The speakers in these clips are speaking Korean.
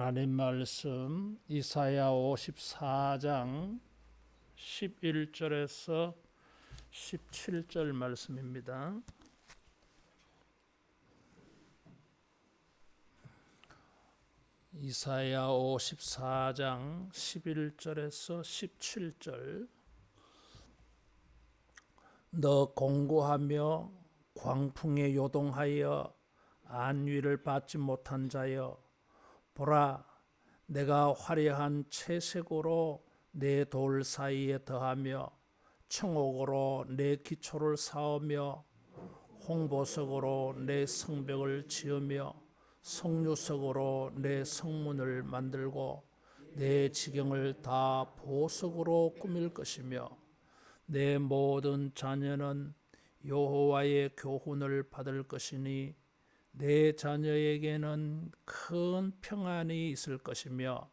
하나님 말씀 이사야 54장 11절에서 17절 말씀입니다. 이사야 54장 11절에서 17절. 너 공고하며 광풍에 요동하여 안위를 받지 못한 자여, 보라, 내가 화려한 채색으로 내 돌 사이에 더하며 청옥으로 내 기초를 쌓으며 홍보석으로 내 성벽을 지으며 석류석으로 내 성문을 만들고 내 지경을 다 보석으로 꾸밀 것이며 내 모든 자녀는 여호와의 교훈을 받을 것이니 내 자녀에게는 큰 평안이 있을 것이며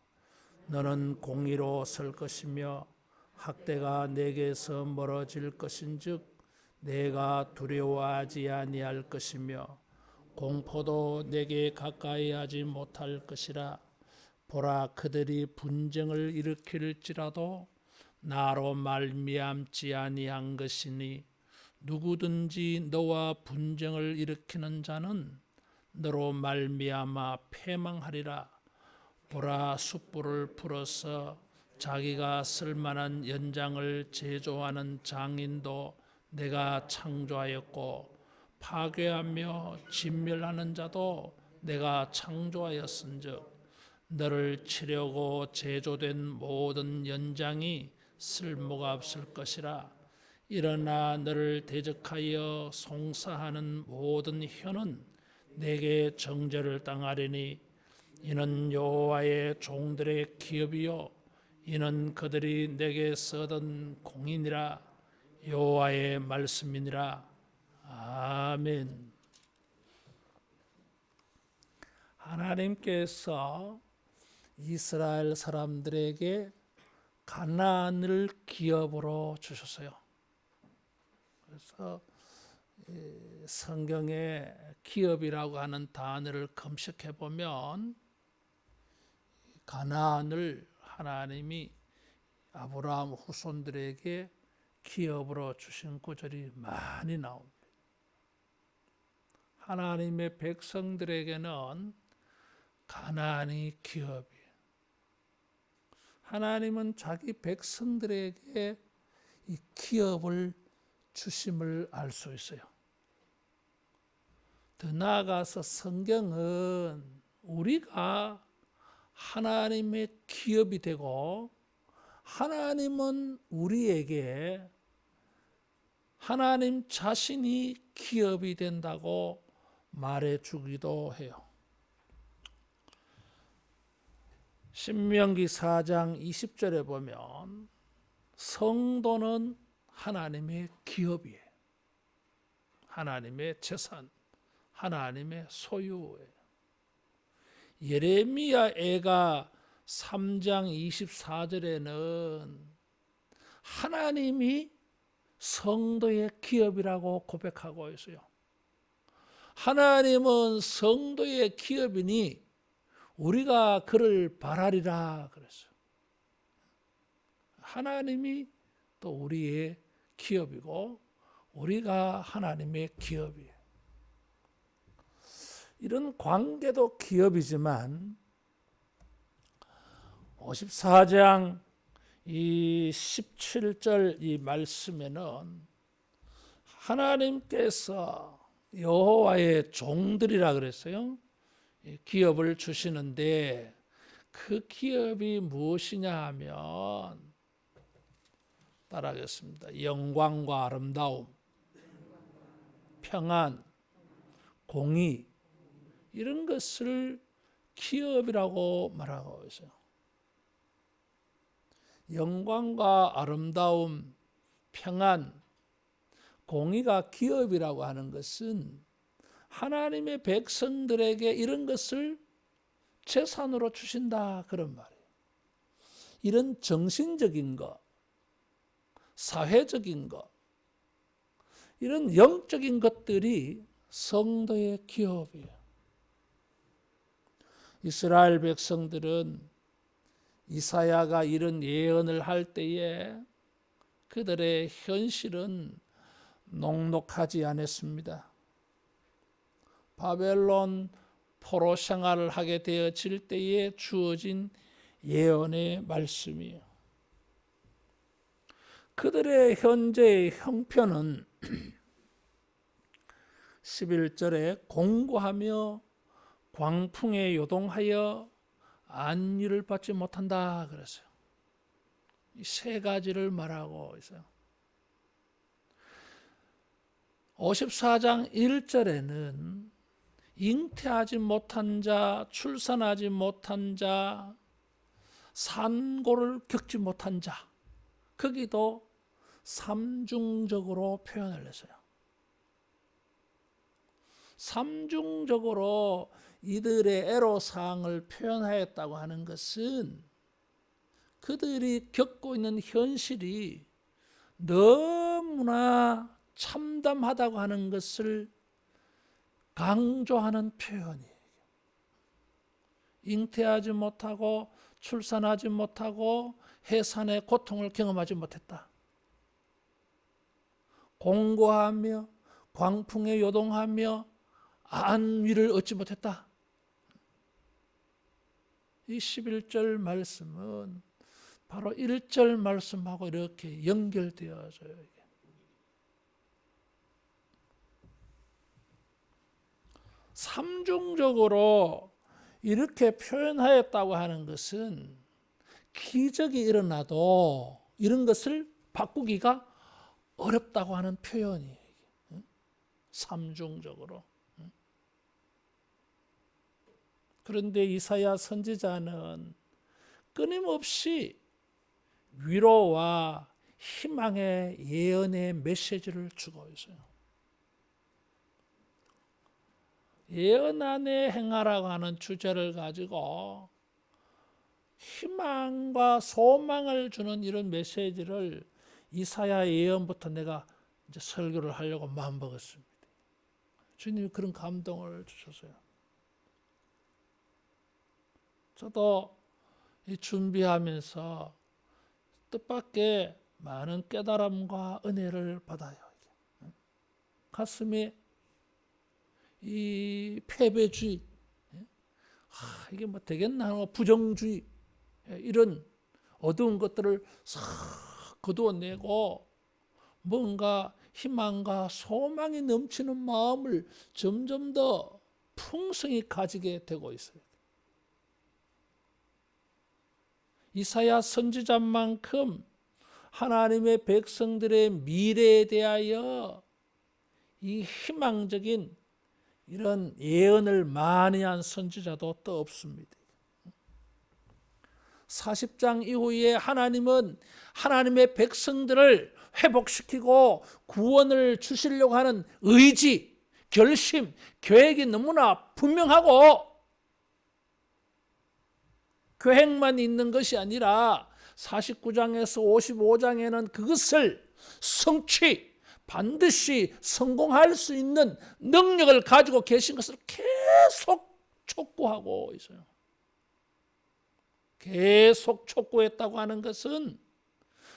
너는 공의로 설 것이며 학대가 내게서 멀어질 것인즉 내가 두려워하지 아니할 것이며 공포도 내게 가까이 하지 못할 것이라. 보라, 그들이 분쟁을 일으킬지라도 나로 말미암지 아니한 것이니 누구든지 너와 분쟁을 일으키는 자는 너로 말미암아 패망하리라. 보라, 숯불을 풀어서 자기가 쓸만한 연장을 제조하는 장인도 내가 창조하였고 파괴하며 진멸하는 자도 내가 창조하였은즉 너를 치려고 제조된 모든 연장이 쓸모가 없을 것이라. 일어나 너를 대적하여 송사하는 모든 혀는 내게 정죄를 당하리니 이는 여호와의 종들의 기업이요 이는 그들이 내게 써던 공이니라. 여호와의 말씀이니라. 아멘. 하나님께서 이스라엘 사람들에게 가나안을 기업으로 주셨어요. 그래서 성경에 기업이라고 하는 단어를 검색해 보면 가나안을 하나님이 아브라함 후손들에게 기업으로 주신 구절이 많이 나옵니다. 하나님의 백성들에게는 가나안이 기업이에요. 하나님은 자기 백성들에게 이 기업을 주심을 알 수 있어요. 더 나아가서 성경은 우리가 하나님의 기업이 되고 하나님은 우리에게 하나님 자신이 기업이 된다고 말해주기도 해요. 신명기 4장 20절에 보면 성도는 하나님의 기업이에요. 하나님의 재산, 하나님의 소유예요. 예레미야애가 3장 24절에는 하나님이 성도의 기업이라고 고백하고 있어요. 하나님은 성도의 기업이니 우리가 그를 바라리라 그랬어요. 하나님이 또 우리의 기업이고 우리가 하나님의 기업이에요. 이런 관계도 기업이지만 54장 이 17절 이 말씀에는 하나님께서 여호와의 종들이라 그랬어요. 기업을 주시는데 그 기업이 무엇이냐 하면 따라하겠습니다. 영광과 아름다움, 평안, 공의 이런 것을 기업이라고 말하고 있어요. 영광과 아름다움, 평안, 공의가 기업이라고 하는 것은 하나님의 백성들에게 이런 것을 재산으로 주신다 그런 말이에요. 이런 정신적인 것, 사회적인 것, 이런 영적인 것들이 성도의 기업이에요. 이스라엘 백성들은 이사야가 이런 예언을 할 때에 그들의 현실은 녹록하지 않았습니다. 바벨론 포로 생활을 하게 되어질 때에 주어진 예언의 말씀이에요. 그들의 현재의 형편은 11절에 공고하며 광풍에 요동하여 안위를 받지 못한다 그랬어요. 이 세 가지를 말하고 있어요. 54장 1절에는 잉태하지 못한 자, 출산하지 못한 자, 산고를 겪지 못한 자, 거기도 삼중적으로 표현을 했어요. 삼중적으로 이들의 애로사항을 표현하였다고 하는 것은 그들이 겪고 있는 현실이 너무나 참담하다고 하는 것을 강조하는 표현이에요. 잉태하지 못하고 출산하지 못하고 해산의 고통을 경험하지 못했다. 공고하며 광풍에 요동하며 안위를 얻지 못했다. 이 11절 말씀은 바로 1절 말씀하고 이렇게 연결되어져요. 삼중적으로 이렇게 표현하였다고 하는 것은 기적이 일어나도 이런 것을 바꾸기가 어렵다고 하는 표현이에요. 삼중적으로. 그런데 이사야 선지자는 끊임없이 위로와 희망의 예언의 메시지를 주고 있어요. 예언 안에 행하라고 하는 주제를 가지고 희망과 소망을 주는 이런 메시지를 이사야 예언부터 내가 이제 설교를 하려고 마음먹었습니다. 주님이 그런 감동을 주셨어요. 저도 이 준비하면서 뜻밖의 많은 깨달음과 은혜를 받아요. 가슴에 이 패배주의, 이게 뭐 되겠나, 부정주의, 이런 어두운 것들을 싹 거두어내고 뭔가 희망과 소망이 넘치는 마음을 점점 더 풍성히 가지게 되고 있어요. 이사야 선지자만큼 하나님의 백성들의 미래에 대하여 이 희망적인 이런 예언을 많이 한 선지자도 또 없습니다. 40장 이후에 하나님은 하나님의 백성들을 회복시키고 구원을 주시려고 하는 의지, 결심, 계획이 너무나 분명하고 계획만 있는 것이 아니라 49장에서 55장에는 그것을 성취, 반드시 성공할 수 있는 능력을 가지고 계신 것을 계속 촉구하고 있어요. 계속 촉구했다고 하는 것은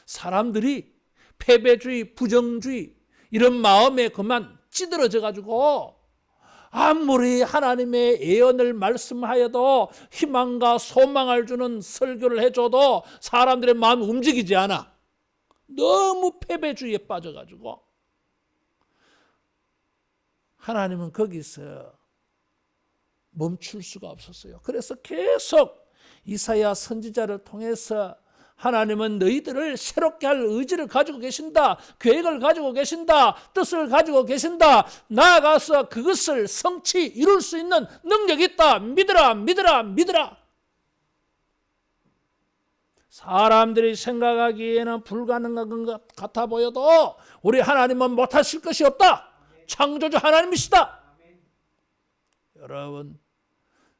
사람들이 패배주의, 부정주의 이런 마음에 그만 찌들어져 가지고 아무리 하나님의 예언을 말씀하여도 희망과 소망을 주는 설교를 해줘도 사람들의 마음이 움직이지 않아. 너무 패배주의에 빠져가지고 하나님은 거기서 멈출 수가 없었어요. 그래서 계속 이사야 선지자를 통해서 하나님은 너희들을 새롭게 할 의지를 가지고 계신다. 계획을 가지고 계신다. 뜻을 가지고 계신다. 나아가서 그것을 성취 이룰 수 있는 능력이 있다. 믿으라, 믿으라, 믿으라. 사람들이 생각하기에는 불가능한 것 같아 보여도 우리 하나님은 못하실 것이 없다. 창조주 하나님이시다. 여러분,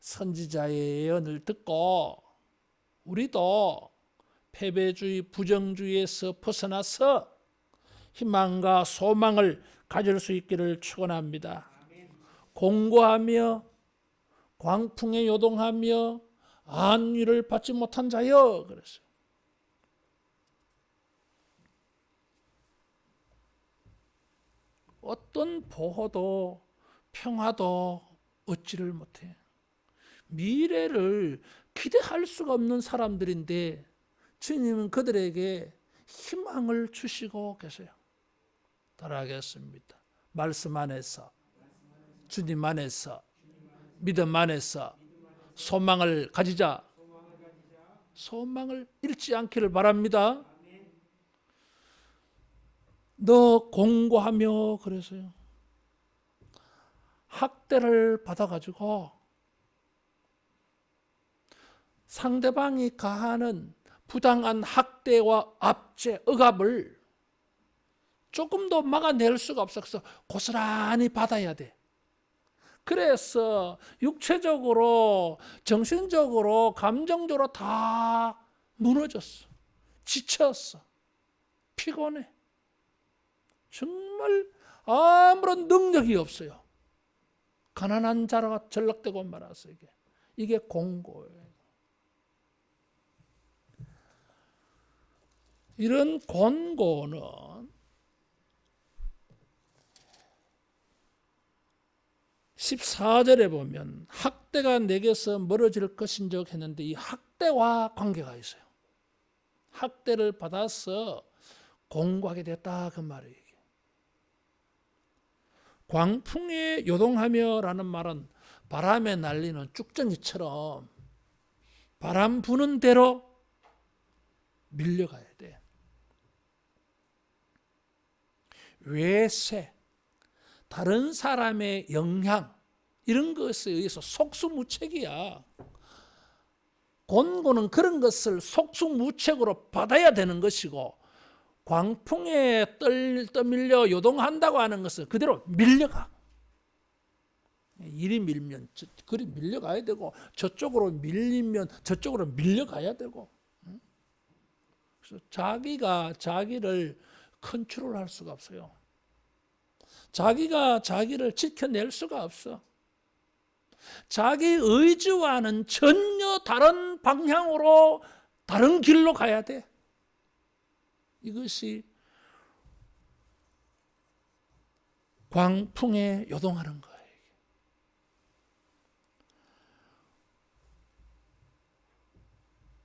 선지자의 예언을 듣고 우리도 패배주의, 부정주의에서 벗어나서 희망과 소망을 가질 수 있기를 축원합니다. 공고하며 광풍에 요동하며 안위를 받지 못한 자여 그랬어요. 어떤 보호도 평화도 얻지를 못해. 미래를 기대할 수가 없는 사람들인데 주님은 그들에게 희망을 주시고 계세요. 따라하겠습니다. 말씀 안에서, 주님 안에서, 믿음 안에서 소망을 가지자. 소망을 잃지 않기를 바랍니다. 너 공고하며 그래서요. 학대를 받아가지고 상대방이 가하는 부당한 학대와 압제, 억압을 조금도 막아낼 수가 없어. 그래서 고스란히 받아야 돼. 그래서 육체적으로, 정신적으로, 감정적으로 다 무너졌어. 지쳤어. 피곤해. 정말 아무런 능력이 없어요. 가난한 자가 전락되고 말았어요. 이게 공고예요. 이런 권고는 14절에 보면 학대가 내게서 멀어질 것인즉 했는데 이 학대와 관계가 있어요. 학대를 받아서 공고하게 됐다 그 말이에요. 광풍에 요동하며 라는 말은 바람에 날리는 쭉정이처럼 바람 부는 대로 밀려가야 돼. 외세, 다른 사람의 영향 이런 것에 의해서 속수무책이야. 권고는 그런 것을 속수무책으로 받아야 되는 것이고 광풍에 떠밀려 요동한다고 하는 것은 그대로 밀려가. 이리 밀면 그리 밀려가야 되고 저쪽으로 밀리면 저쪽으로 밀려가야 되고. 그래서 자기가 자기를 컨트롤할 수가 없어요. 자기가 자기를 지켜낼 수가 없어. 자기 의지와는 전혀 다른 방향으로 다른 길로 가야 돼. 이것이 광풍에 요동하는 거예요.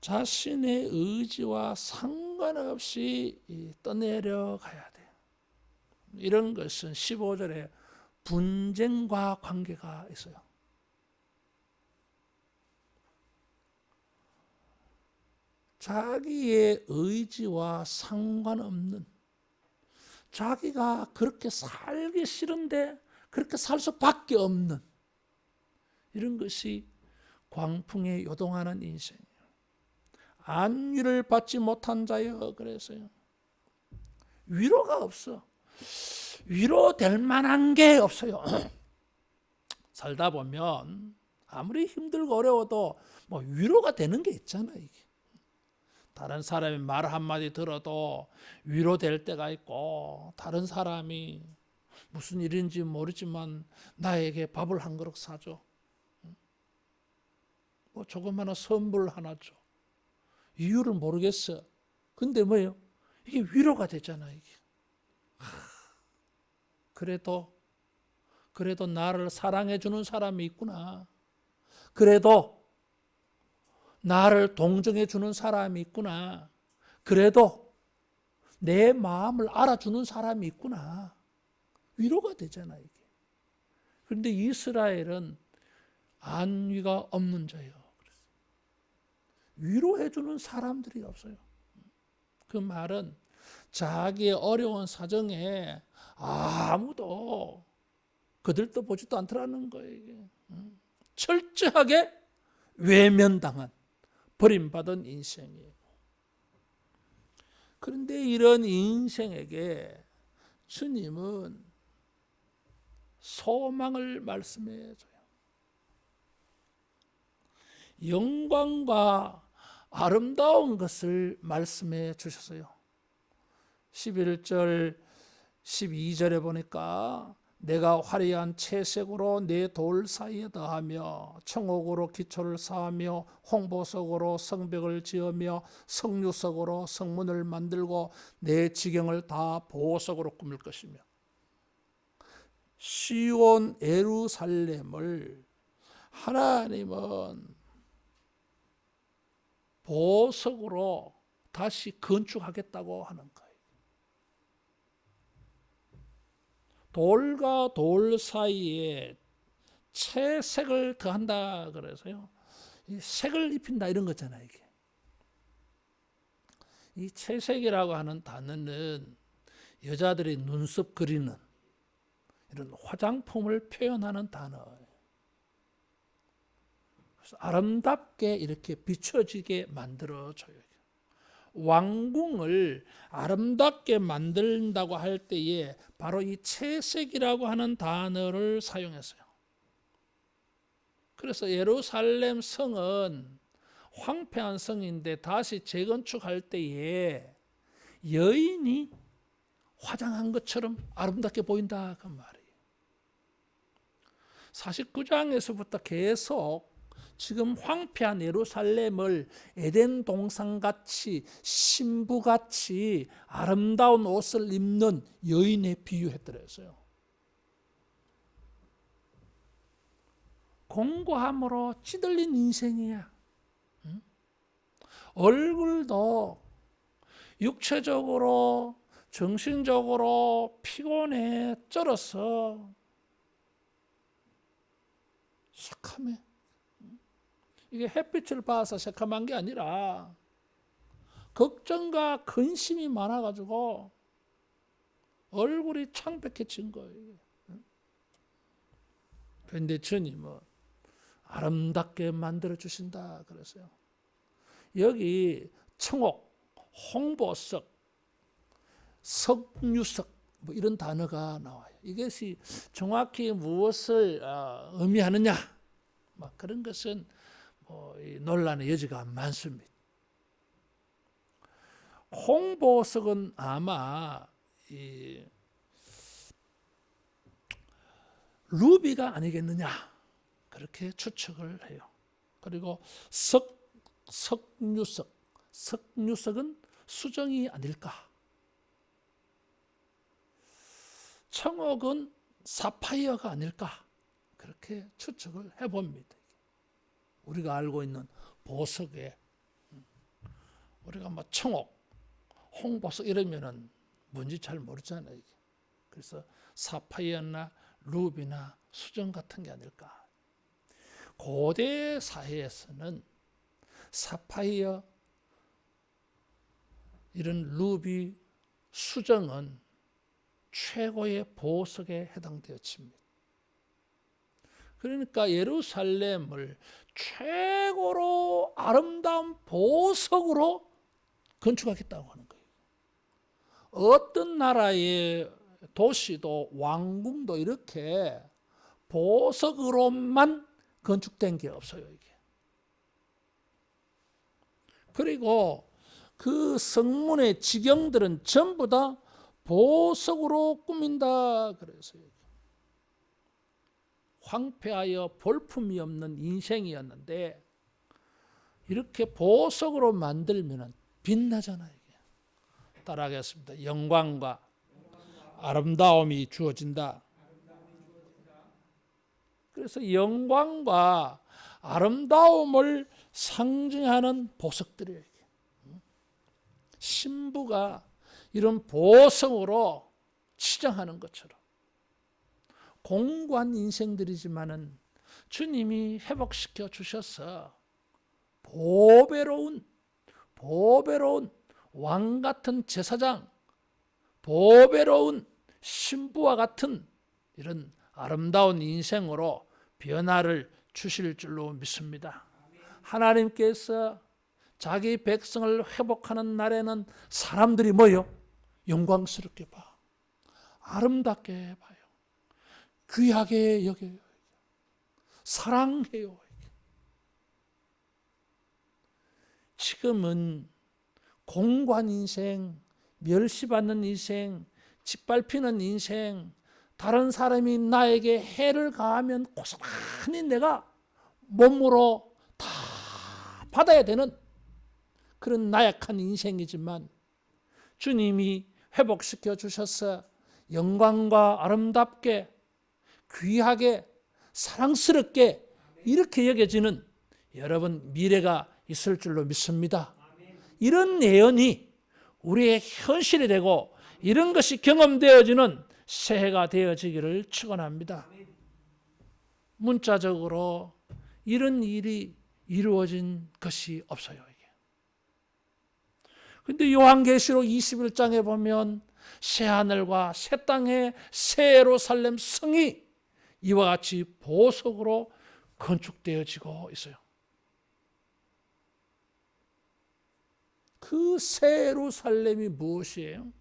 자신의 의지와 상관없이 떠내려 가야 돼. 이런 것은 15절에 분쟁과 관계가 있어요. 자기의 의지와 상관없는, 자기가 그렇게 살기 싫은데 그렇게 살 수밖에 없는 이런 것이 광풍에 요동하는 인생이에요. 안위를 받지 못한 자여 그래서요. 위로가 없어. 위로될 만한 게 없어요. 살다 보면 아무리 힘들고 어려워도 뭐 위로가 되는 게 있잖아. 이게. 다른 사람이 말 한마디 들어도 위로될 때가 있고 다른 사람이 무슨 일인지 모르지만 나에게 밥을 한 그릇 사줘. 뭐 조그마한 선물 하나 줘. 이유를 모르겠어. 근데 뭐예요? 이게 위로가 되잖아. 이게. 그래도 나를 사랑해 주는 사람이 있구나. 그래도 나를 동정해 주는 사람이 있구나. 그래도 내 마음을 알아주는 사람이 있구나. 위로가 되잖아, 이게. 그런데 이스라엘은 안위가 없는 자예요. 위로해 주는 사람들이 없어요. 그 말은 자기의 어려운 사정에 아무도 그들도 보지도 않더라는 거예요. 이게. 철저하게 외면당한 버림받은 인생이에요. 그런데 이런 인생에게 주님은 소망을 말씀해 줘요. 영광과 아름다운 것을 말씀해 주셨어요. 11절 12절에 보니까 내가 화려한 채색으로 내 돌 사이에 더하며 청옥으로 기초를 쌓으며 홍보석으로 성벽을 지으며 석류석으로 성문을 만들고 내 지경을 다 보석으로 꾸밀 것이며 시온 예루살렘을 하나님은 보석으로 다시 건축하겠다고 하는 거예요. 돌과 돌 사이에 채색을 더한다 그래서요. 이 색을 입힌다 이런 거잖아요. 이게. 이 채색이라고 하는 단어는 여자들이 눈썹 그리는 이런 화장품을 표현하는 단어예요. 그래서 아름답게 이렇게 비춰지게 만들어줘요. 왕궁을 아름답게 만든다고 할 때에 바로 이 채색이라고 하는 단어를 사용했어요. 그래서 예루살렘 성은 황폐한 성인데 다시 재건축할 때에 여인이 화장한 것처럼 아름답게 보인다 그 말이에요. 49장에서부터 계속 지금 황폐한 예루살렘을 에덴 동산같이 신부같이 아름다운 옷을 입는 여인에 비유했더랬어요. 공고함으로 찌들린 인생이야. 얼굴도 육체적으로 정신적으로 피곤해 쩔었어. 새카매. 이게 햇빛을 봐서 새카만 게 아니라 걱정과 근심이 많아가지고 얼굴이 창백해진 거예요. 그런데 주님은 아름답게 만들어 주신다 그랬어요. 여기 청옥, 홍보석, 석류석 뭐 이런 단어가 나와요. 이것이 정확히 무엇을 의미하느냐 막 그런 것은 논란의 여지가 많습니다. 홍보석은 아마 이 루비가 아니겠느냐 그렇게 추측을 해요. 그리고 석류석은 수정이 아닐까. 청옥은 사파이어가 아닐까 그렇게 추측을 해봅니다. 우리가 알고 있는 보석에 우리가 뭐 청옥, 홍보석 이러면은 뭔지 잘 모르잖아요. 그래서 사파이어나 루비나 수정 같은 게 아닐까. 고대 사회에서는 사파이어, 이런 루비, 수정은 최고의 보석에 해당되어집니다. 그러니까 예루살렘을 최고로 아름다운 보석으로 건축하겠다고 하는 거예요. 어떤 나라의 도시도 왕궁도 이렇게 보석으로만 건축된 게 없어요. 이게. 그리고 그 성문의 지경들은 전부 다 보석으로 꾸민다 그래서요. 황폐하여 볼품이 없는 인생이었는데 이렇게 보석으로 만들면 빛나잖아요. 이게. 따라하겠습니다. 영광과 아름다움이 주어진다. 그래서 영광과 아름다움을 상징하는 보석들이에요. 신부가 이런 보석으로 치장하는 것처럼 공고한 인생들이지만은 주님이 회복시켜 주셔서 보배로운 왕 같은 제사장, 보배로운 신부와 같은 이런 아름다운 인생으로 변화를 주실 줄로 믿습니다. 하나님께서 자기 백성을 회복하는 날에는 사람들이 뭐요? 영광스럽게 봐. 아름답게 봐요. 귀하게 여겨요. 사랑해요. 지금은 공고한 인생, 멸시받는 인생, 짓밟히는 인생, 다른 사람이 나에게 해를 가하면 고스란히 내가 몸으로 다 받아야 되는 그런 나약한 인생이지만 주님이 회복시켜 주셔서 영광과 아름답게 귀하게 사랑스럽게 이렇게 여겨지는 여러분 미래가 있을 줄로 믿습니다. 이런 예언이 우리의 현실이 되고 이런 것이 경험되어지는 새해가 되어지기를 축원합니다. 문자적으로 이런 일이 이루어진 것이 없어요. 그런데 요한계시록 21장에 보면 새하늘과 새 땅의 새 예루살렘 성이 이와 같이 보석으로 건축되어지고 있어요. 그 새 예루살렘이 무엇이에요?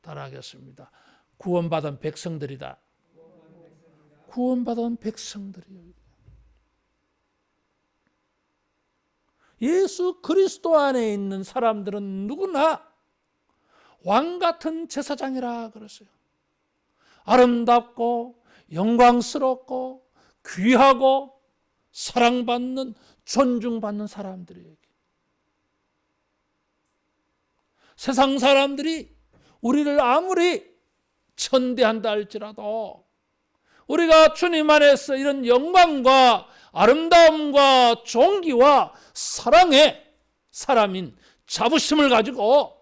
따라하겠습니다. 구원받은 백성들이다. 구원받은 백성들이요. 예수 그리스도 안에 있는 사람들은 누구나 왕 같은 제사장이라 그랬어요. 아름답고 영광스럽고 귀하고 사랑받는 존중받는 사람들이에요. 세상 사람들이 우리를 아무리 천대한다 할지라도 우리가 주님 안에서 이런 영광과 아름다움과 존귀와 사랑의 사람인 자부심을 가지고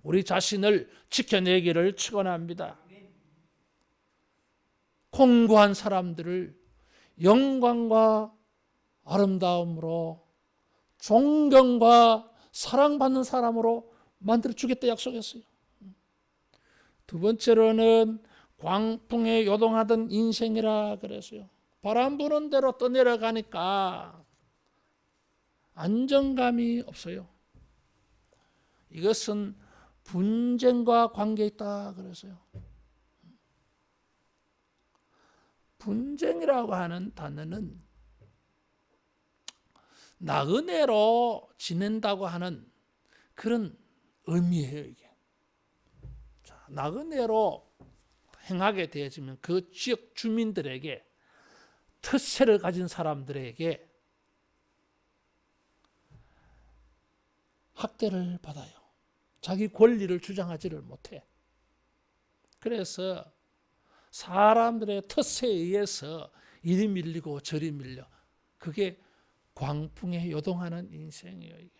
우리 자신을 지켜내기를 축원합니다. 공고한 사람들을 영광과 아름다움으로 존경과 사랑받는 사람으로 만들어 주겠다 약속했어요. 두 번째로는 광풍에 요동하던 인생이라 그랬어요. 바람 부는 대로 떠내려가니까 안정감이 없어요. 이것은 분쟁과 관계 있다 그랬어요. 분쟁이라고 하는 단어는 나그네로 지낸다고 하는 그런 의미예요. 이게. 자, 나그네로 행하게 되어지면 그 지역 주민들에게 특세를 가진 사람들에게 학대를 받아요. 자기 권리를 주장하지를 못해. 그래서 사람들의 텃세에 의해서 이리 밀리고 저리 밀려. 그게 광풍에 요동하는 인생이에요. 이게.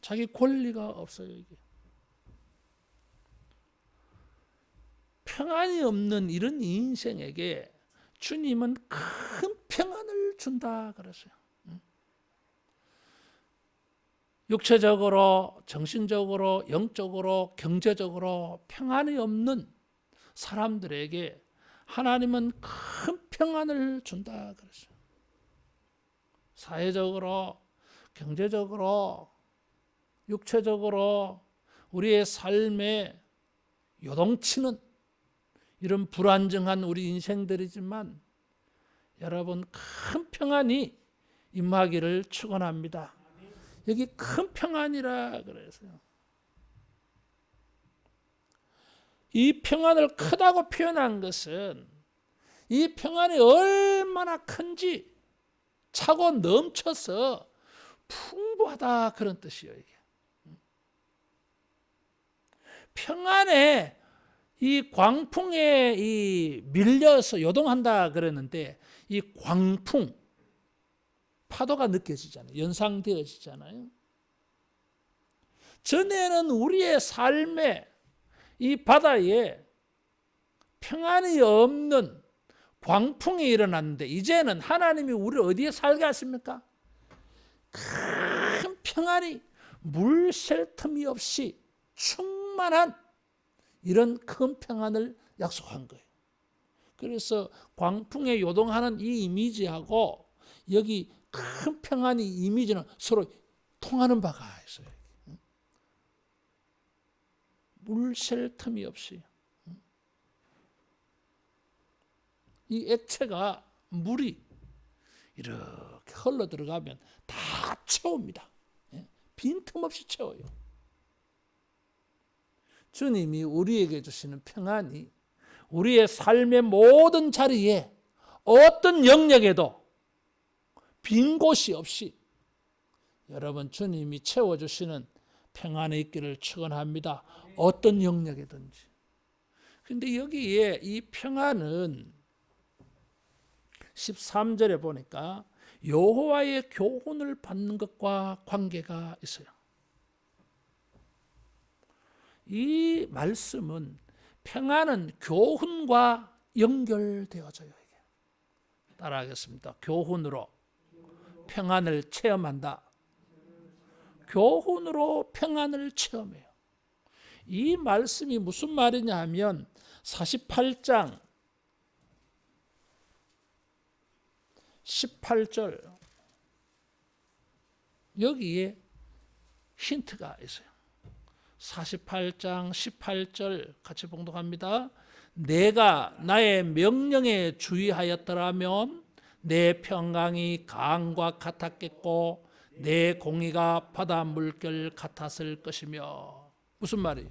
자기 권리가 없어요. 이게. 평안이 없는 이런 인생에게 주님은 큰 평안을 준다 그랬어요. 육체적으로, 정신적으로, 영적으로, 경제적으로 평안이 없는 사람들에게 하나님은 큰 평안을 준다 그랬어요. 사회적으로, 경제적으로, 육체적으로 우리의 삶에 요동치는 이런 불안정한 우리 인생들이지만 여러분 큰 평안이 임하기를 축원합니다. 여기 큰 평안이라 그랬어요. 이 평안을 크다고 표현한 것은 이 평안이 얼마나 큰지 차고 넘쳐서 풍부하다 그런 뜻이에요. 이게. 평안에 이 광풍에 이 밀려서 요동한다 그랬는데 이 광풍 파도가 느껴지잖아요. 연상되어지잖아요. 전에는 우리의 삶에 이 바다에 평안이 없는 광풍이 일어났는데 이제는 하나님이 우리를 어디에 살게 하십니까? 큰 평안이 물 셀 틈이 없이 충만한 이런 큰 평안을 약속한 거예요. 그래서 광풍에 요동하는 이 이미지하고 여기 큰 평안이 이미지는 서로 통하는 바가 있어요. 물 셀 틈이 없이. 이 액체가 물이 이렇게 흘러 들어가면 다 채웁니다. 빈틈없이 채워요. 주님이 우리에게 주시는 평안이 우리의 삶의 모든 자리에 어떤 영역에도 빈 곳이 없이 여러분 주님이 채워주시는 평안의 있기를 축원합니다. 어떤 영역이든지. 근데 여기에 이 평안은 13절에 보니까 여호와의 교훈을 받는 것과 관계가 있어요. 이 말씀은 평안은 교훈과 연결되어져요. 이게. 따라하겠습니다. 교훈으로 평안을 체험한다. 교훈으로 평안을 체험해요. 이 말씀이 무슨 말이냐 하면 48장 18절 여기에 힌트가 있어요. 48장 18절 같이 봉독합니다. 내가 나의 명령에 주의하였더라면 내 평강이 강과 같았겠고 내 공의가 바다 물결 같았을 것이며. 무슨 말이에요?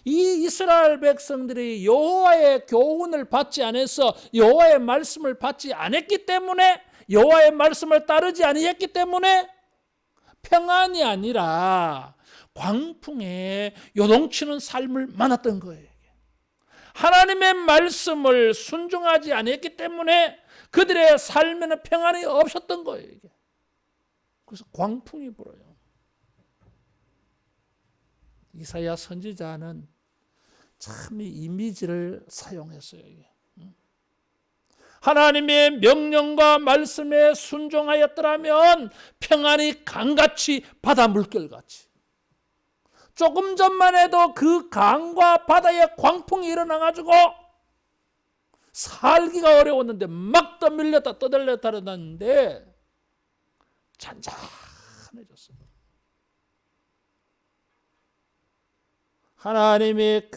이 이스라엘 백성들이 여호와의 교훈을 받지 않아서 여호와의 말씀을 받지 않았기 때문에 여호와의 말씀을 따르지 아니했기 때문에 평안이 아니라 광풍에 요동치는 삶을 만났던 거예요. 하나님의 말씀을 순종하지 않았기 때문에 그들의 삶에는 평안이 없었던 거예요. 그래서 광풍이 불어요. 이사야 선지자는 참 이 이미지를 사용했어요. 하나님의 명령과 말씀에 순종하였더라면 평안이 강같이 바다 물결같이. 조금 전만 해도 그 강과 바다에 광풍이 일어나가지고 살기가 어려웠는데 막 떠밀렸다 떠들렸다 하는데 잔잔해졌어요. 하나님의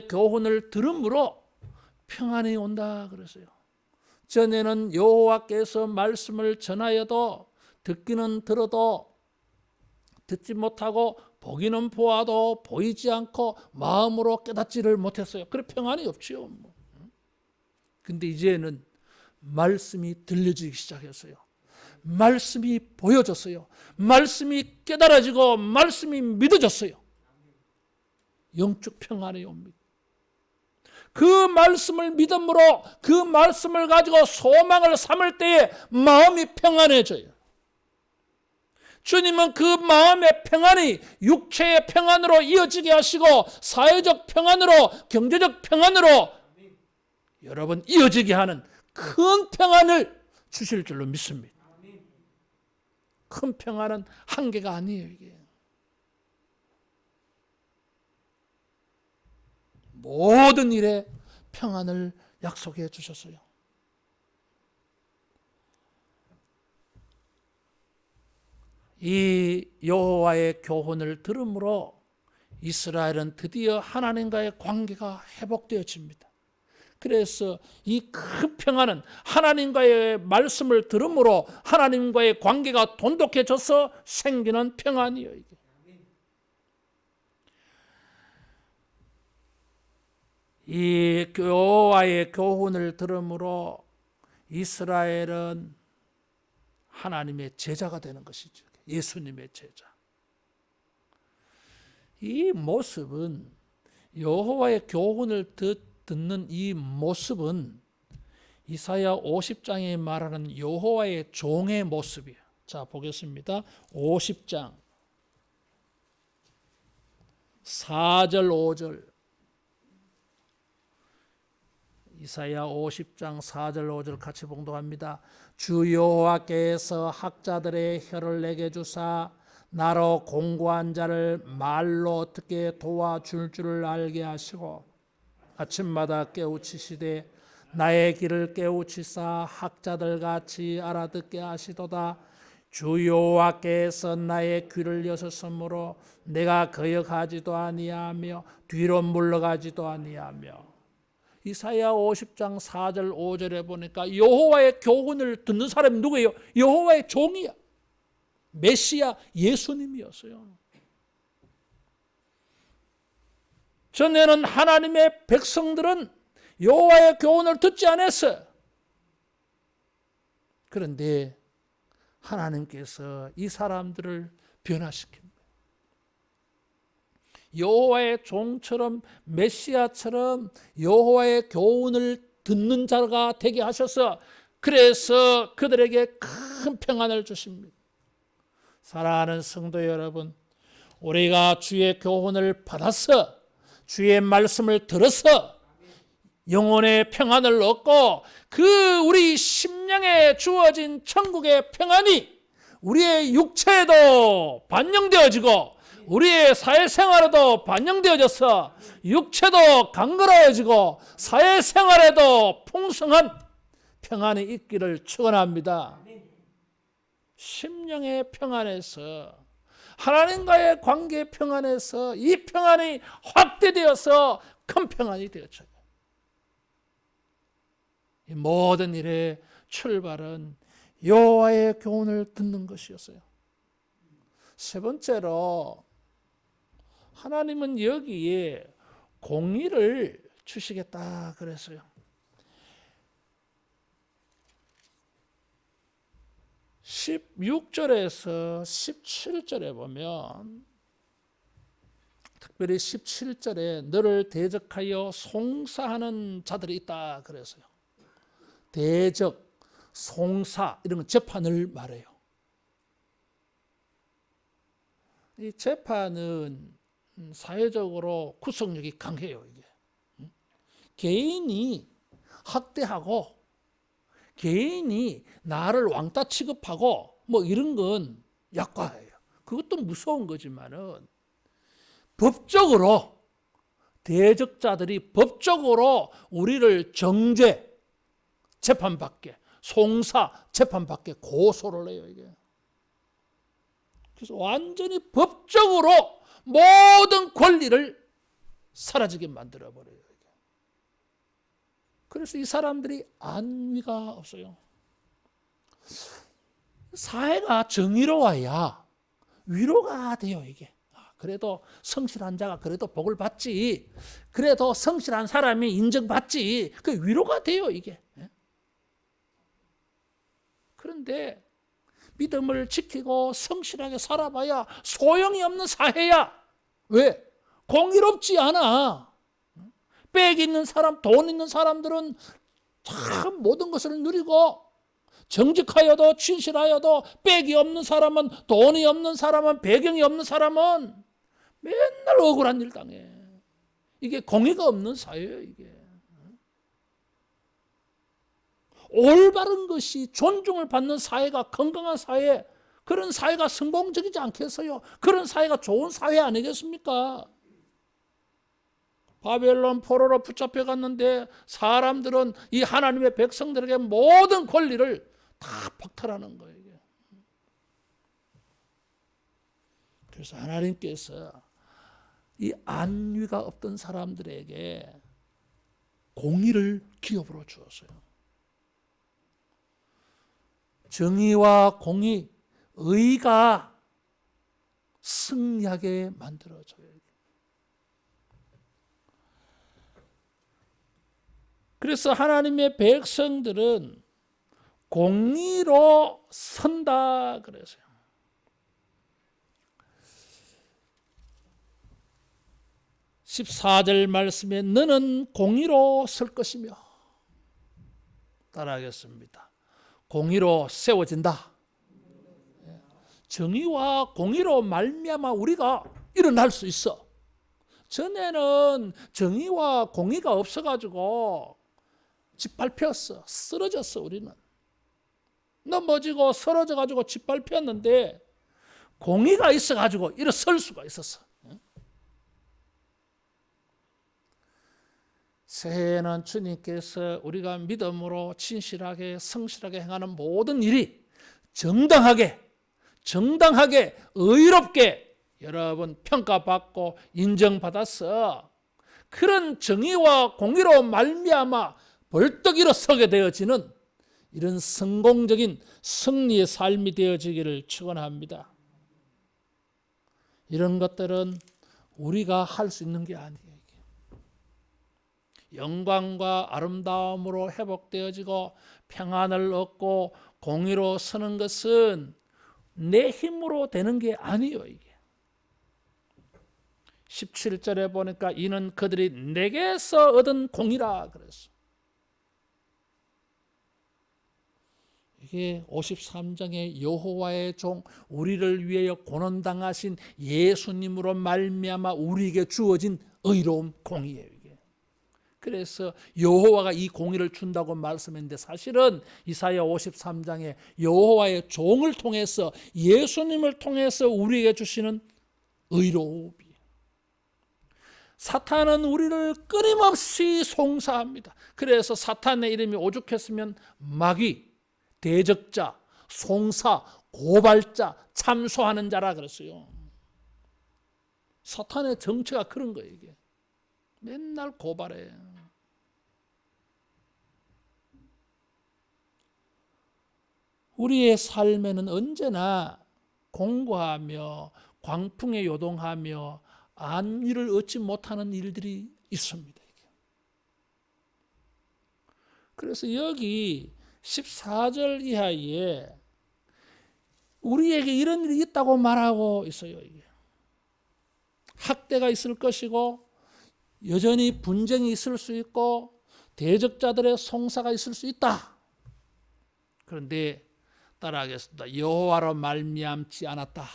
교훈을 들음으로 평안이 온다 그랬어요. 전에는 여호와께서 말씀을 전하여도 듣기는 들어도 듣지 못하고 보기는 보아도 보이지 않고 마음으로 깨닫지를 못했어요. 그래 평안이 없지요. 근데 이제는 말씀이 들려지기 시작했어요. 말씀이 보여졌어요. 말씀이 깨달아지고 말씀이 믿어졌어요. 영적 평안이 옵니다. 그 말씀을 믿음으로 그 말씀을 가지고 소망을 삼을 때에 마음이 평안해져요. 주님은 그 마음의 평안이 육체의 평안으로 이어지게 하시고 사회적 평안으로 경제적 평안으로 여러분 이어지게 하는 큰 평안을 주실 줄로 믿습니다. 큰 평안은 한계가 아니에요. 이게. 모든 일에 평안을 약속해 주셨어요. 이 여호와의 교훈을 들음으로 이스라엘은 드디어 하나님과의 관계가 회복되어집니다. 그래서 이 큰 평안은 하나님과의 말씀을 들음으로 하나님과의 관계가 돈독해져서 생기는 평안이에요. 이게. 이 여호와의 교훈을 들음으로 이스라엘은 하나님의 제자가 되는 것이죠. 예수님의 제자. 이 모습은 여호와의 교훈을 듣는 이 모습은 이사야 50장에 말하는 여호와의 종의 모습이에요. 자, 보겠습니다. 50장 4절 5절 이사야 50장 4절 5절 같이 봉독합니다. 주 여호와께서 학자들의 혀를 내게 주사 나로 공고한 자를 말로 어떻게 도와줄 줄을 알게 하시고 아침마다 깨우치시되 나의 길을 깨우치사 학자들 같이 알아듣게 하시도다. 주 여호와께서 나의 귀를 여셨으므로 내가 거역하지도 아니하며 뒤로 물러가지도 아니하며. 이사야 50장 4절 5절에 보니까 여호와의 교훈을 듣는 사람이 누구예요? 여호와의 종이야. 메시아 예수님이었어요. 전에는 하나님의 백성들은 여호와의 교훈을 듣지 않았어요. 그런데 하나님께서 이 사람들을 변화시킵니다. 여호와의 종처럼 메시아처럼 여호와의 교훈을 듣는 자가 되게 하셔서 그래서 그들에게 큰 평안을 주십니다. 사랑하는 성도 여러분, 우리가 주의 교훈을 받아서 주의 말씀을 들어서 영혼의 평안을 얻고 그 우리 심령에 주어진 천국의 평안이 우리의 육체에도 반영되어지고 우리의 사회생활에도 반영되어져서 육체도 강건해지고 사회생활에도 풍성한 평안이 있기를 축원합니다. 심령의 평안에서 하나님과의 관계 평안에서 이 평안이 확대되어서 큰 평안이 되어져요. 이 모든 일의 출발은 여호와의 교훈을 듣는 것이었어요. 세 번째로 하나님은 여기에 공의를 주시겠다 그랬어요. 16절에서 17절에 보면 특별히 17절에 너를 대적하여 송사하는 자들이 있다 그랬어요. 대적, 송사 이런 건 재판을 말해요. 이 재판은 사회적으로 구속력이 강해요. 이게 개인이 학대하고 개인이 나를 왕따 취급하고 뭐 이런 건 약과예요. 그것도 무서운 거지만은 법적으로 대적자들이 법적으로 우리를 정죄 재판받게, 송사 재판받게 고소를 해요. 이게. 그래서 완전히 법적으로 모든 권리를 사라지게 만들어버려요. 그래서 이 사람들이 안위가 없어요. 사회가 정의로워야 위로가 돼요. 이게. 그래도 성실한 자가 그래도 복을 받지. 그래도 성실한 사람이 인정받지. 그 위로가 돼요. 이게. 그런데 믿음을 지키고 성실하게 살아봐야 소용이 없는 사회야. 왜? 공의롭지 않아. 빽 있는 사람, 돈 있는 사람들은 참 모든 것을 누리고 정직하여도 진실하여도 빽이 없는 사람은, 돈이 없는 사람은, 배경이 없는 사람은 맨날 억울한 일 당해. 이게 공의가 없는 사회예요. 이게. 올바른 것이 존중을 받는 사회가 건강한 사회, 그런 사회가 성공적이지 않겠어요? 그런 사회가 좋은 사회 아니겠습니까? 바벨론 포로로 붙잡혀 갔는데 사람들은 이 하나님의 백성들에게 모든 권리를 다 박탈하는 거예요. 그래서 하나님께서 이 안위가 없던 사람들에게 공의를 기업으로 주었어요. 정의와 공의, 의가 승리하게 만들어줘요. 그래서 하나님의 백성들은 공의로 선다 그랬어요. (14절) 말씀에 너는 공의로 설 것이며, 따라하겠습니다. 공의로 세워진다. 정의와 공의로 말미암아 우리가 일어날 수 있어. 전에는 정의와 공의가 없어가지고 짓밟혔어. 쓰러졌어. 우리는 넘어지고 쓰러져가지고 짓밟혔는데 공의가 있어가지고 일어설 수가 있었어. 새해에는 주님께서 우리가 믿음으로 진실하게 성실하게 행하는 모든 일이 정당하게 의롭게 여러분 평가받고 인정받아서 그런 정의와 공의로 말미암아 벌떡 일어서게 되어지는 이런 성공적인 승리의 삶이 되어지기를 축원합니다. 이런 것들은 우리가 할 수 있는 게 아니에요. 영광과 아름다움으로 회복되어지고 평안을 얻고 공의로 서는 것은 내 힘으로 되는 게 아니에요. 이게 17절에 보니까 이는 그들이 내게서 얻은 공이라 그랬어. 이게 53장의 여호와의 종, 우리를 위하여 고난당하신 예수님으로 말미암아 우리에게 주어진 의로운 공이에요. 이게. 그래서 여호와가 이 공의를 준다고 말씀했는데 사실은 이사야 53장에 여호와의 종을 통해서 예수님을 통해서 우리에게 주시는 의로움이에요. 사탄은 우리를 끊임없이 송사합니다. 그래서 사탄의 이름이 오죽했으면 마귀, 대적자, 송사, 고발자, 참소하는 자라 그랬어요. 사탄의 정체가 그런 거예요. 이게 맨날 고발해. 우리의 삶에는 언제나 공고하며 광풍에 요동하며 안위를 얻지 못하는 일들이 있습니다. 그래서 여기 14절 이하에 우리에게 이런 일이 있다고 말하고 있어요. 이게. 학대가 있을 것이고 여전히 분쟁이 있을 수 있고 대적자들의 송사가 있을 수 있다. 그런데 따라하겠습니다. 여호와로 말미암지 않았다.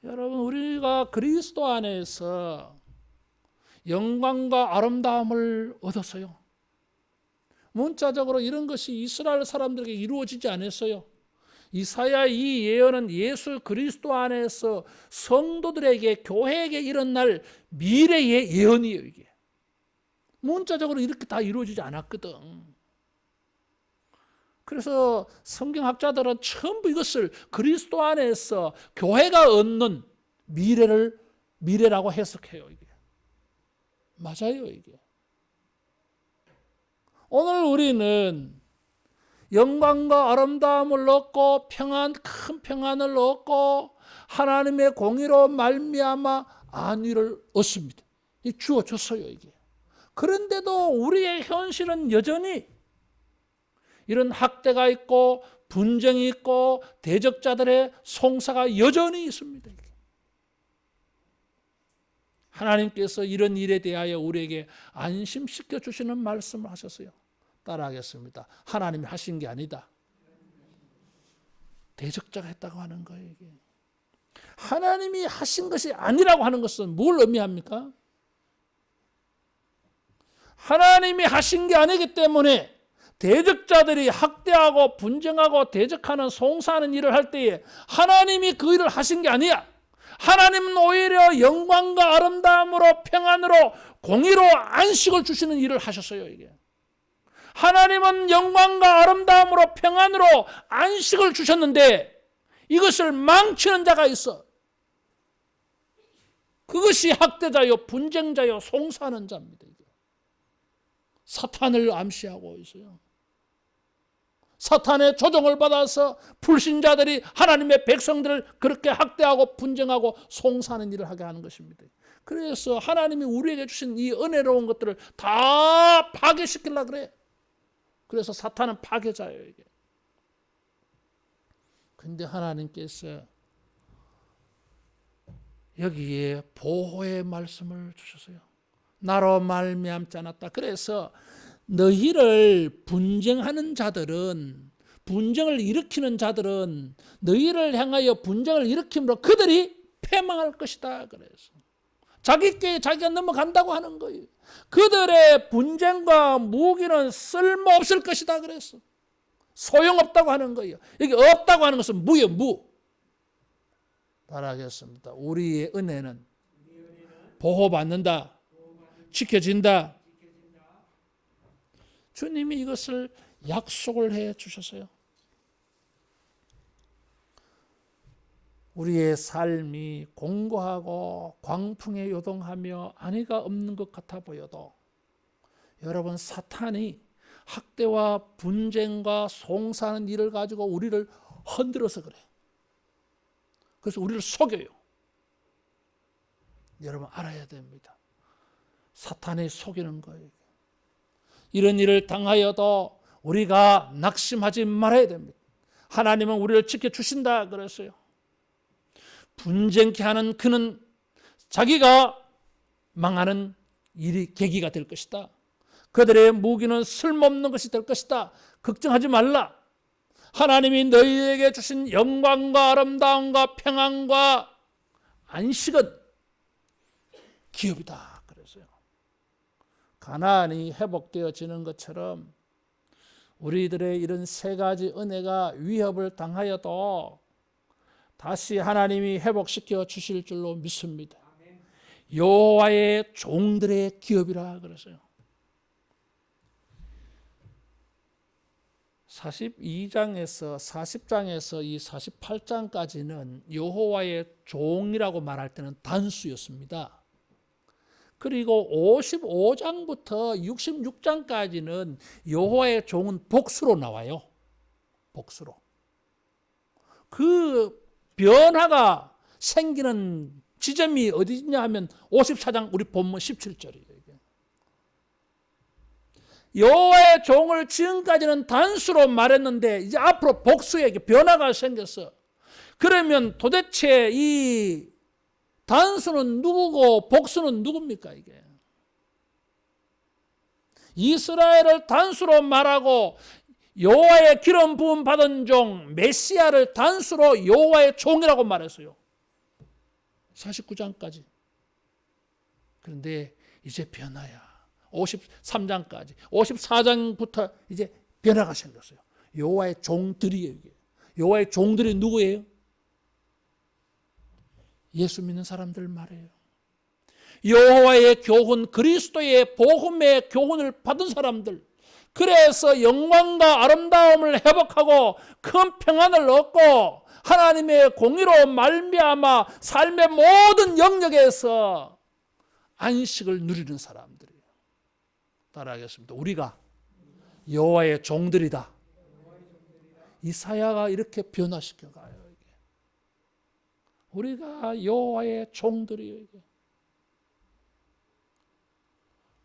여러분, 우리가 그리스도 안에서 영광과 아름다움을 얻었어요. 문자적으로 이런 것이 이스라엘 사람들에게 이루어지지 않았어요. 이사야 이 예언은 예수 그리스도 안에서 성도들에게, 교회에게 일어날 미래의 예언이에요. 이게 문자적으로 이렇게 다 이루어지지 않았거든. 그래서 성경학자들은 전부 이것을 그리스도 안에서 교회가 얻는 미래라고 해석해요. 이게 맞아요. 이게 오늘 우리는 영광과 아름다움을 얻고 큰 평안을 얻고 하나님의 공의로 말미암아 안위를 얻습니다. 주어졌어요. 이게. 그런데도 우리의 현실은 여전히 이런 학대가 있고 분쟁이 있고 대적자들의 송사가 여전히 있습니다. 하나님께서 이런 일에 대하여 우리에게 안심시켜 주시는 말씀을 하셨어요. 따라하겠습니다. 하나님이 하신 게 아니다. 대적자가 했다고 하는 거예요. 이게. 하나님이 하신 것이 아니라고 하는 것은 뭘 의미합니까? 하나님이 하신 게 아니기 때문에 대적자들이 학대하고 분쟁하고 대적하는 송사하는 일을 할 때에 하나님이 그 일을 하신 게 아니야. 하나님은 오히려 영광과 아름다움으로 평안으로 공의로 안식을 주시는 일을 하셨어요. 이게. 하나님은 영광과 아름다움으로 평안으로 안식을 주셨는데 이것을 망치는 자가 있어. 그것이 학대자요, 분쟁자요, 송사하는 자입니다. 사탄을 암시하고 있어요. 사탄의 조종을 받아서 불신자들이 하나님의 백성들을 그렇게 학대하고 분쟁하고 송사하는 일을 하게 하는 것입니다. 그래서 하나님이 우리에게 주신 이 은혜로운 것들을 다 파괴시키려고 그래. 그래서 사탄은 파괴자예요. 이게. 근데 하나님께서 여기에 보호의 말씀을 주셨어요. 나로 말미암지 않았다. 그래서 너희를 분쟁하는 자들은, 분쟁을 일으키는 자들은 너희를 향하여 분쟁을 일으킴으로 그들이 패망할 것이다. 그래서 자기께 자기가 넘어간다고 하는 거예요. 그들의 분쟁과 무기는 쓸모없을 것이다. 그래서 소용없다고 하는 거예요. 여기 없다고 하는 것은 무예요. 무. 따라하겠습니다. 우리의 은혜는 보호받는다. 지켜진다. 주님이 이것을 약속을 해 주셨어요. 우리의 삶이 공고하고 광풍에 요동하며 안위가 없는 것 같아 보여도 여러분, 사탄이 학대와 분쟁과 송사하는 일을 가지고 우리를 흔들어서 그래. 그래서 우리를 속여요. 여러분 알아야 됩니다. 사탄이 속이는 거예요. 이런 일을 당하여도 우리가 낙심하지 말아야 됩니다. 하나님은 우리를 지켜주신다 그랬어요. 분쟁케 하는 그는 자기가 망하는 일이 계기가 될 것이다. 그들의 무기는 쓸모없는 것이 될 것이다. 걱정하지 말라. 하나님이 너희에게 주신 영광과 아름다움과 평안과 안식은 기업이다 그랬어요. 가나안이 회복되어지는 것처럼 우리들의 이런 세 가지 은혜가 위협을 당하여도 다시 하나님이 회복시켜 주실 줄로 믿습니다. 여호와의 종들의 기업이라 그랬어요. 42장에서 40장에서 이 48장까지는 여호와의 종이라고 말할 때는 단수였습니다. 그리고 55장부터 66장까지는 여호와의 종은 복수로 나와요. 복수로. 그 변화가 생기는 지점이 어디냐 하면 54장 우리 본문 17절이에요. 여호와의 종을 지금까지는 단수로 말했는데 이제 앞으로 복수에게 변화가 생겼어. 그러면 도대체 이 단수는 누구고 복수는 누굽니까 이게? 이스라엘을 단수로 말하고 여호와의 기름 부음 받은 종 메시아를 단수로 여호와의 종이라고 말했어요. 49장까지. 그런데 이제 변화야. 53장까지 54장부터 이제 변화가 생겼어요. 여호와의 종들이에요. 이게. 여호와의 종들이 누구예요? 예수 믿는 사람들 말이에요. 여호와의 교훈, 그리스도의 복음의 교훈을 받은 사람들, 그래서 영광과 아름다움을 회복하고 큰 평안을 얻고 하나님의 공의로 말미암아 삶의 모든 영역에서 안식을 누리는 사람들이에요. 따라하겠습니다. 우리가 여호와의 종들이다. 이사야가 이렇게 변화시켜가요. 우리가 여호와의 종들이에요.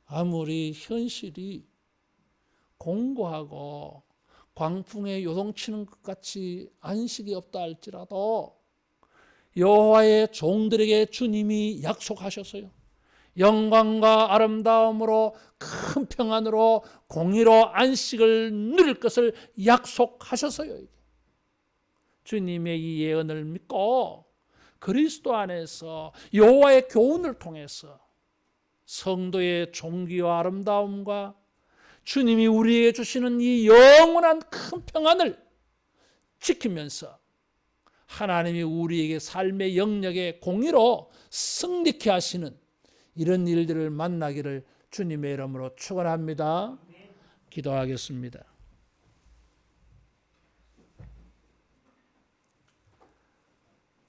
아무리 현실이 공고하고 광풍에 요동치는 것 같이 안식이 없다 할지라도 여호와의 종들에게 주님이 약속하셨어요. 영광과 아름다움으로 큰 평안으로 공의로 안식을 누릴 것을 약속하셨어요. 주님의 이 예언을 믿고 그리스도 안에서 여호와의 교훈을 통해서 성도의 종기와 아름다움과 주님이 우리에게 주시는 이 영원한 큰 평안을 지키면서 하나님이 우리에게 삶의 영역에 공의로 승리케 하시는 이런 일들을 만나기를 주님의 이름으로 축원합니다. 기도하겠습니다.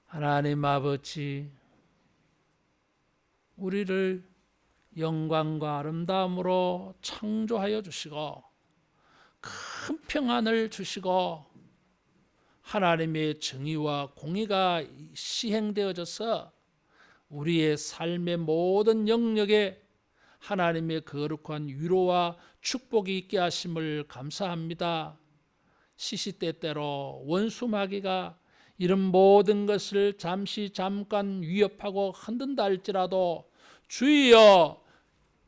하나님 아버지, 우리를 영광과 아름다움으로 창조하여 주시고 큰 평안을 주시고 하나님의 정의와 공의가 시행되어져서 우리의 삶의 모든 영역에 하나님의 거룩한 위로와 축복이 있게 하심을 감사합니다. 시시때때로 원수 마귀가 이런 모든 것을 잠깐 위협하고 흔든다 할지라도 주여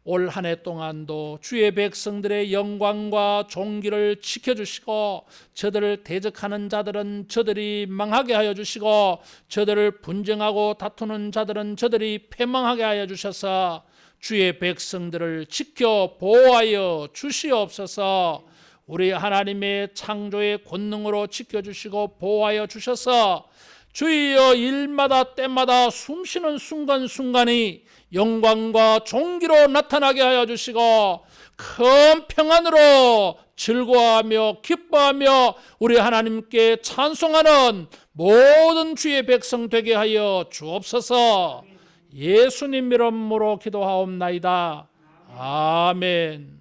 올 한 해 동안도 주의 백성들의 영광과 존귀를 지켜주시고 저들을 대적하는 자들은 저들이 망하게 하여 주시고 저들을 분쟁하고 다투는 자들은 저들이 패망하게 하여 주셔서 주의 백성들을 지켜 보호하여 주시옵소서. 우리 하나님의 창조의 권능으로 지켜주시고 보호하여 주셔서 주여 일마다 때마다 숨쉬는 순간순간이 영광과 존귀로 나타나게 하여 주시고 큰 평안으로 즐거워하며 기뻐하며 우리 하나님께 찬송하는 모든 주의 백성 되게 하여 주옵소서. 예수님 이름으로 기도하옵나이다. 아멘.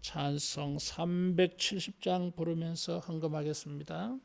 찬송 370장 부르면서 헌금하겠습니다.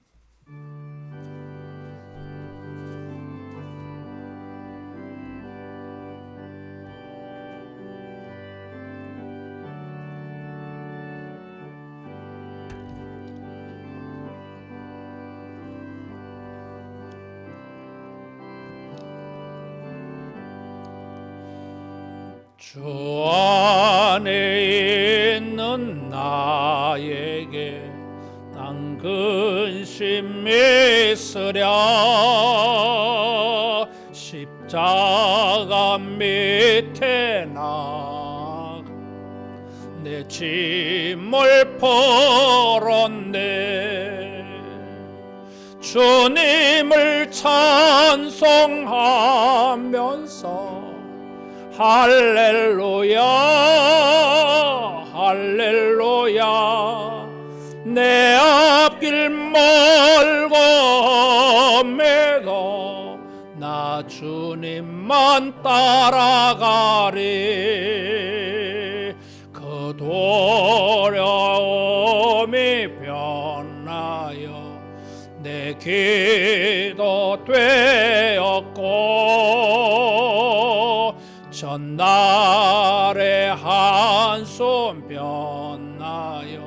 주 안에 있는 나에게 근심 있으랴. 십자가 밑에 내 짐을 풀었네. 주님을 찬송하면서 할렐루야 할렐루야. 내 앞길 멀고매도 나 주님만 따라가리. 그 두려움이 변하여 내 기도 되었고, 전날의 한숨 변하여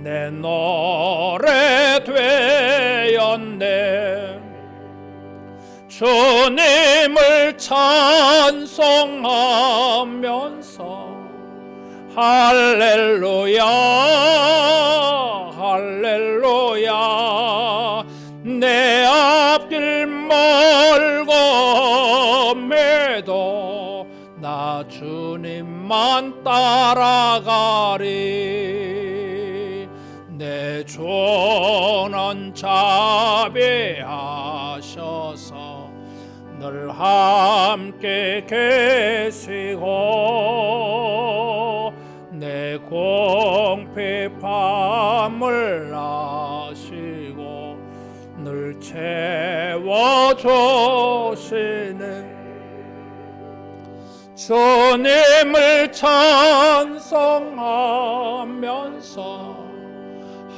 내 노래 되었네. 주님을 찬송하면서 할렐루야 할렐루야. 내 앞길 멀고매도 나 주님만 따라가리. 내 주는 자비하셔서 늘 함께 계시고, 내 궁핍함을 아시고 늘 채워주시네. 주님을 찬송하면서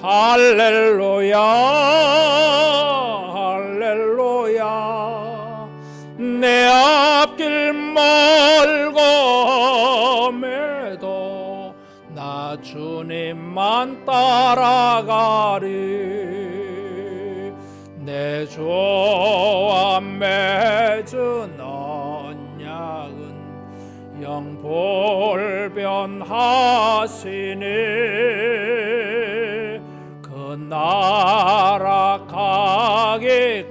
할렐루야 할렐루야. 내 앞길 멀고매도 나 주님만 따라가리. 내 주와 맺은 언약은 영불변하시니, 그 나라 가기까지는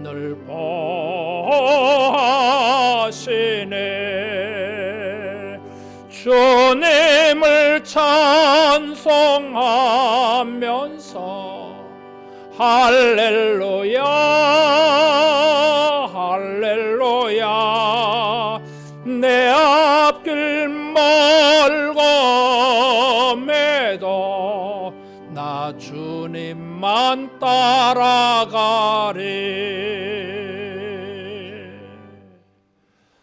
늘 보호하시네. 주님을 찬송하면서 할렐루야 할렐루야. 내 앞길 멀고매도 나 주님만 따라가리.